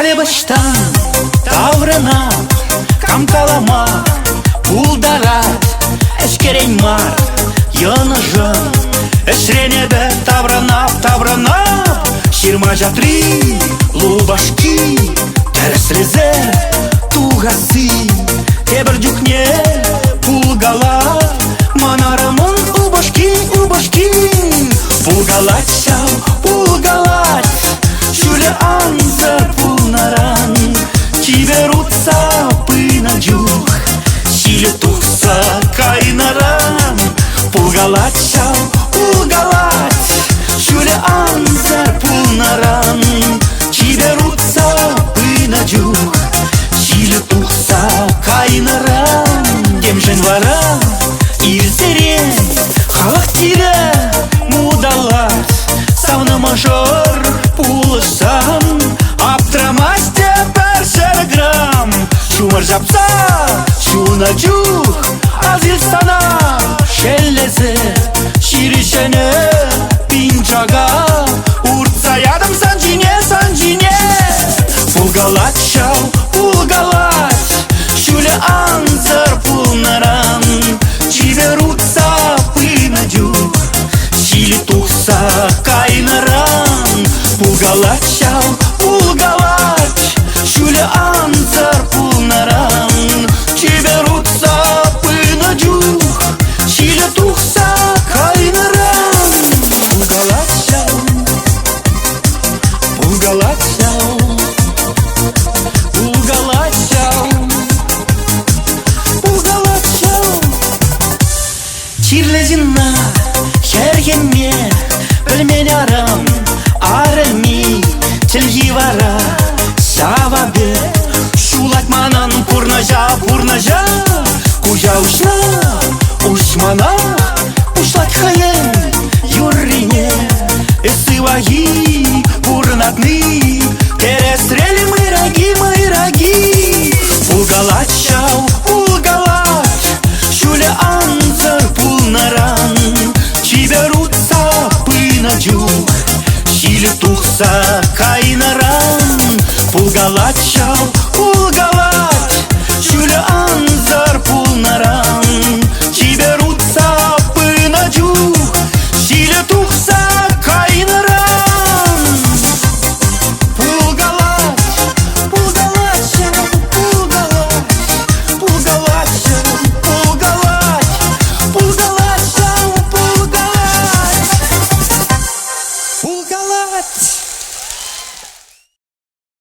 Алебаштан таврына камталама пулдарат эшкерен мар яныжын эшренебе тавранап ширма жатри лубашки терслезе тугасы тебір жүкне пулгала манарымын убашки пулгалать шуле анзар пулнаран чиберутся пынадюх силе тухса кайнаран пулгалать шуле анзар пулнаран чиберутся пынадюх силе тухса кайнаран демжен вара ирсерен халық тире мудалар сауна мажор пулышам аптрамасте першер грамм шумар жапса шуна жух азил сана шеллезе ширишене пинчага уртса ядам санжине пулгалать шуле анзар пулнаран чиберутся пынадюх силе тухса кайнаран пулгалать шуле анзар пулнаран чиберутся пынадюх силе тухса кайнаран пулгалать Чирлезина хергенме білмен арам арами тілгивара савабе шулать манан пурнажа кужа ушмана ушлать хаен юррине эсываги пурнатны терестрели мы раги пулгалать шуле анзар пулнаран чиберутся пынадюх силе тухса кайнаран пулгалать